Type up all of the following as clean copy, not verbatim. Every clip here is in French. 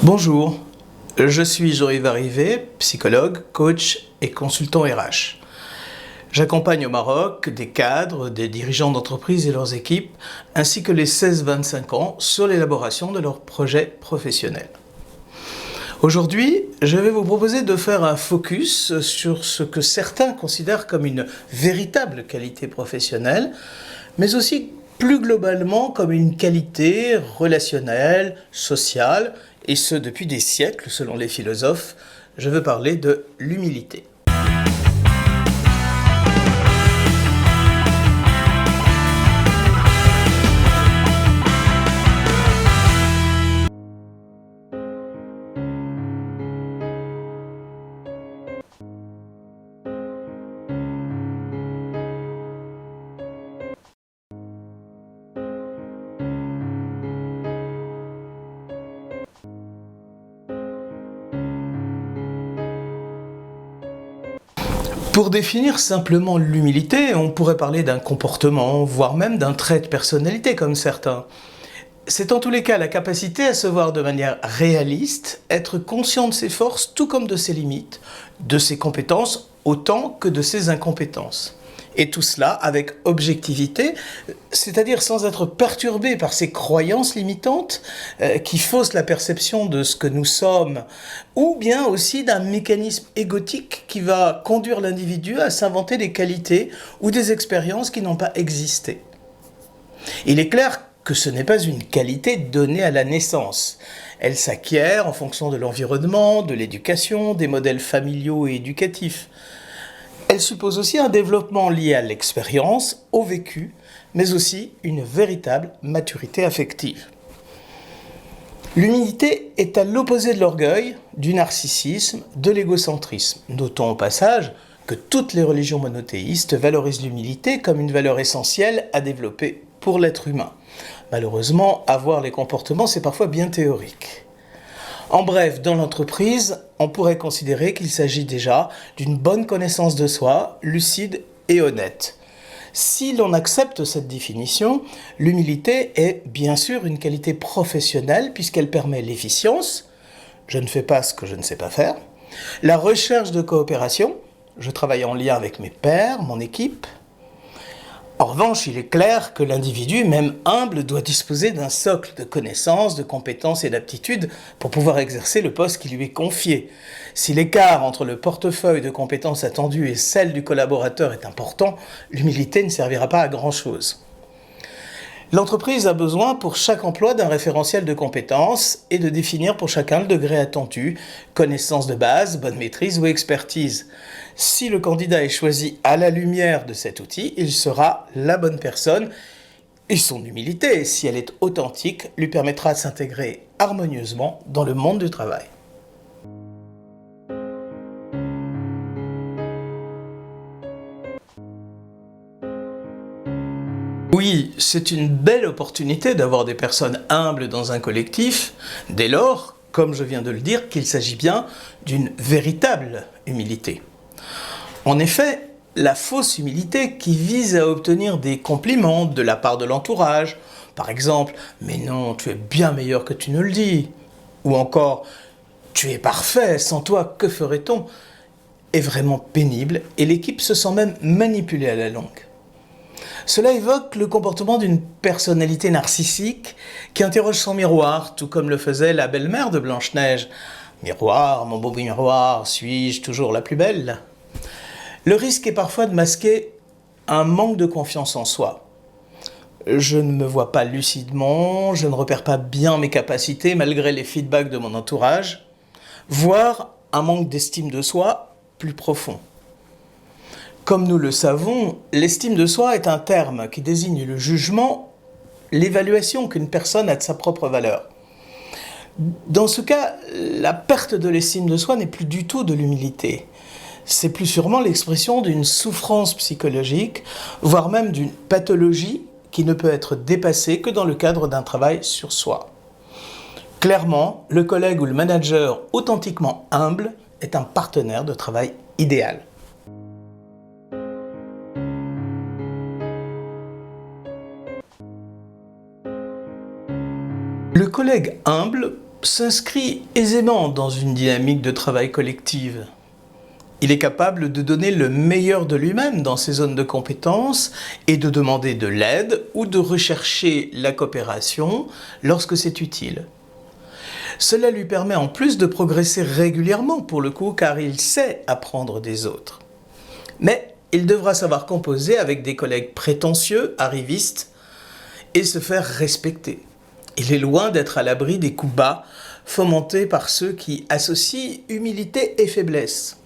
Bonjour, je suis Jean-Yves Arrivé, psychologue, coach et consultant RH. J'accompagne au Maroc des cadres, des dirigeants d'entreprises et leurs équipes, ainsi que les 16-25 ans sur l'élaboration de leurs projets professionnels. Aujourd'hui, je vais vous proposer de faire un focus sur ce que certains considèrent comme une véritable qualité professionnelle, mais aussi plus globalement comme une qualité relationnelle, sociale, et ce depuis des siècles selon les philosophes. Je veux parler de l'humilité. Pour définir simplement l'humilité, on pourrait parler d'un comportement, voire même d'un trait de personnalité comme certains. C'est en tous les cas la capacité à se voir de manière réaliste, être conscient de ses forces tout comme de ses limites, de ses compétences autant que de ses incompétences. Et tout cela avec objectivité, c'est-à-dire sans être perturbé par ces croyances limitantes qui faussent la perception de ce que nous sommes, ou bien aussi d'un mécanisme égotique qui va conduire l'individu à s'inventer des qualités ou des expériences qui n'ont pas existé. Il est clair que ce n'est pas une qualité donnée à la naissance. Elle s'acquiert en fonction de l'environnement, de l'éducation, des modèles familiaux et éducatifs. Elle suppose aussi un développement lié à l'expérience, au vécu, mais aussi une véritable maturité affective. L'humilité est à l'opposé de l'orgueil, du narcissisme, de l'égocentrisme. Notons au passage que toutes les religions monothéistes valorisent l'humilité comme une valeur essentielle à développer pour l'être humain. Malheureusement, avoir les comportements, c'est parfois bien théorique. En bref, dans l'entreprise, on pourrait considérer qu'il s'agit déjà d'une bonne connaissance de soi, lucide et honnête. Si l'on accepte cette définition, l'humilité est bien sûr une qualité professionnelle puisqu'elle permet l'efficience, je ne fais pas ce que je ne sais pas faire, la recherche de coopération, je travaille en lien avec mes pairs, mon équipe. En revanche, il est clair que l'individu, même humble, doit disposer d'un socle de connaissances, de compétences et d'aptitudes pour pouvoir exercer le poste qui lui est confié. Si l'écart entre le portefeuille de compétences attendues et celle du collaborateur est important, l'humilité ne servira pas à grand-chose. L'entreprise a besoin pour chaque emploi d'un référentiel de compétences et de définir pour chacun le degré attendu, connaissance de base, bonne maîtrise ou expertise. Si le candidat est choisi à la lumière de cet outil, il sera la bonne personne et son humilité, si elle est authentique, lui permettra de s'intégrer harmonieusement dans le monde du travail. Oui, c'est une belle opportunité d'avoir des personnes humbles dans un collectif, dès lors, comme je viens de le dire, qu'il s'agit bien d'une véritable humilité. En effet, la fausse humilité qui vise à obtenir des compliments de la part de l'entourage, par exemple « mais non, tu es bien meilleur que tu ne le dis » ou encore « tu es parfait, sans toi, que ferait-on » est vraiment pénible et l'équipe se sent même manipulée à la longue. Cela évoque le comportement d'une personnalité narcissique qui interroge son miroir, tout comme le faisait la belle-mère de Blanche-Neige. « Miroir, mon beau miroir, suis-je toujours la plus belle ?» Le risque est parfois de masquer un manque de confiance en soi. Je ne me vois pas lucidement, je ne repère pas bien mes capacités malgré les feedbacks de mon entourage, voire un manque d'estime de soi plus profond. Comme nous le savons, l'estime de soi est un terme qui désigne le jugement, l'évaluation qu'une personne a de sa propre valeur. Dans ce cas, la perte de l'estime de soi n'est plus du tout de l'humilité. C'est plus sûrement l'expression d'une souffrance psychologique, voire même d'une pathologie qui ne peut être dépassée que dans le cadre d'un travail sur soi. Clairement, le collègue ou le manager authentiquement humble est un partenaire de travail idéal. Le collègue humble s'inscrit aisément dans une dynamique de travail collective. Il est capable de donner le meilleur de lui-même dans ses zones de compétences et de demander de l'aide ou de rechercher la coopération lorsque c'est utile. Cela lui permet en plus de progresser régulièrement pour le coup car il sait apprendre des autres. Mais il devra savoir composer avec des collègues prétentieux, arrivistes et se faire respecter. Il est loin d'être à l'abri des coups bas fomentés par ceux qui associent humilité et faiblesse.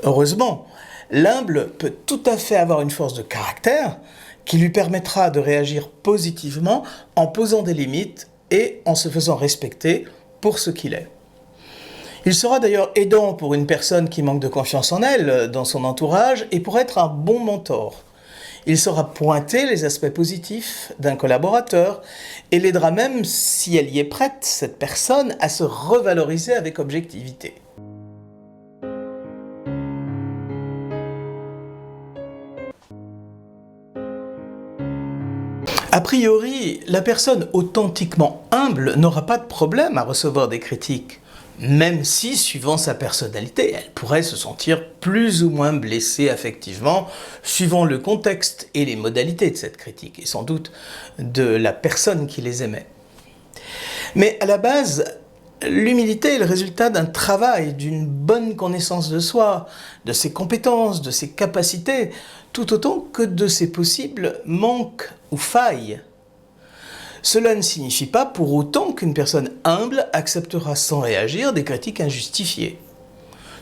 Heureusement, l'humble peut tout à fait avoir une force de caractère qui lui permettra de réagir positivement en posant des limites et en se faisant respecter pour ce qu'il est. Il sera d'ailleurs aidant pour une personne qui manque de confiance en elle, dans son entourage, et pour être un bon mentor. Il saura pointer les aspects positifs d'un collaborateur et l'aidera même, si elle y est prête, cette personne, à se revaloriser avec objectivité. A priori, la personne authentiquement humble n'aura pas de problème à recevoir des critiques, même si, suivant sa personnalité, elle pourrait se sentir plus ou moins blessée affectivement, suivant le contexte et les modalités de cette critique, et sans doute de la personne qui les émet. Mais à la base, l'humilité est le résultat d'un travail, d'une bonne connaissance de soi, de ses compétences, de ses capacités, tout autant que de ses possibles manques ou failles. Cela ne signifie pas pour autant qu'une personne humble acceptera sans réagir des critiques injustifiées.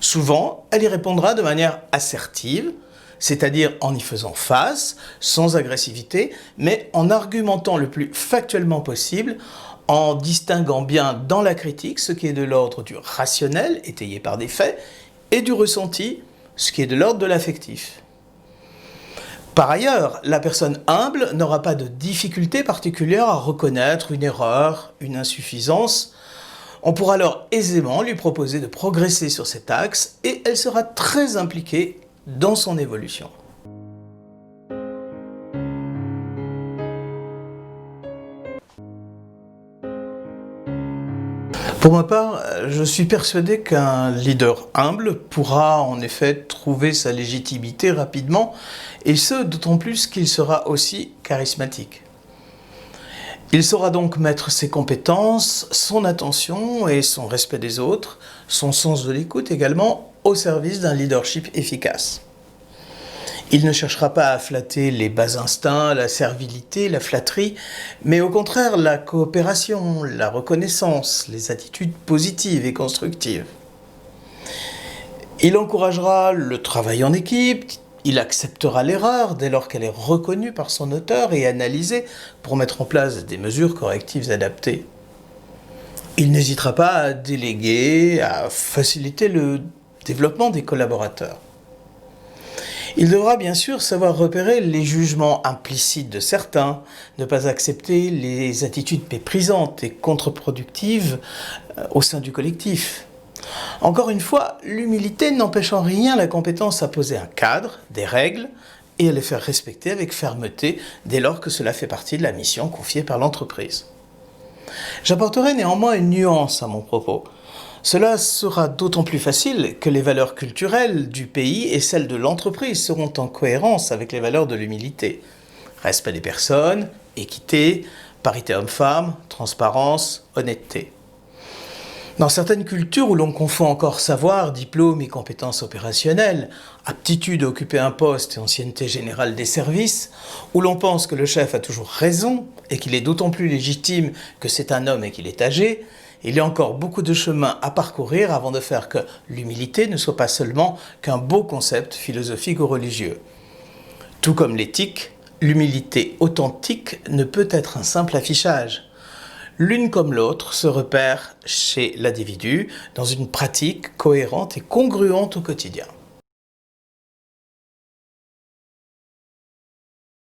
Souvent, elle y répondra de manière assertive, c'est-à-dire en y faisant face, sans agressivité, mais en argumentant le plus factuellement possible, en distinguant bien dans la critique ce qui est de l'ordre du rationnel, étayé par des faits, et du ressenti, ce qui est de l'ordre de l'affectif. Par ailleurs, la personne humble n'aura pas de difficulté particulière à reconnaître une erreur, une insuffisance. On pourra alors aisément lui proposer de progresser sur cet axe et elle sera très impliquée dans son évolution. Pour ma part, je suis persuadé qu'un leader humble pourra en effet trouver sa légitimité rapidement, et ce d'autant plus qu'il sera aussi charismatique. Il saura donc mettre ses compétences, son attention et son respect des autres, son sens de l'écoute également, au service d'un leadership efficace. Il ne cherchera pas à flatter les bas instincts, la servilité, la flatterie, mais au contraire la coopération, la reconnaissance, les attitudes positives et constructives. Il encouragera le travail en équipe, il acceptera l'erreur dès lors qu'elle est reconnue par son auteur et analysée pour mettre en place des mesures correctives adaptées. Il n'hésitera pas à déléguer, à faciliter le développement des collaborateurs. Il devra bien sûr savoir repérer les jugements implicites de certains, ne pas accepter les attitudes méprisantes et contre-productives au sein du collectif. Encore une fois, l'humilité n'empêche en rien la compétence à poser un cadre, des règles, et à les faire respecter avec fermeté dès lors que cela fait partie de la mission confiée par l'entreprise. J'apporterai néanmoins une nuance à mon propos. Cela sera d'autant plus facile que les valeurs culturelles du pays et celles de l'entreprise seront en cohérence avec les valeurs de l'humilité. Respect des personnes, équité, parité homme-femme, transparence, honnêteté. Dans certaines cultures où l'on confond encore savoir, diplôme et compétences opérationnelles, aptitude à occuper un poste et ancienneté générale des services, où l'on pense que le chef a toujours raison et qu'il est d'autant plus légitime que c'est un homme et qu'il est âgé, il y a encore beaucoup de chemin à parcourir avant de faire que l'humilité ne soit pas seulement qu'un beau concept philosophique ou religieux. Tout comme l'éthique, l'humilité authentique ne peut être un simple affichage. L'une comme l'autre se repère chez l'individu dans une pratique cohérente et congruente au quotidien.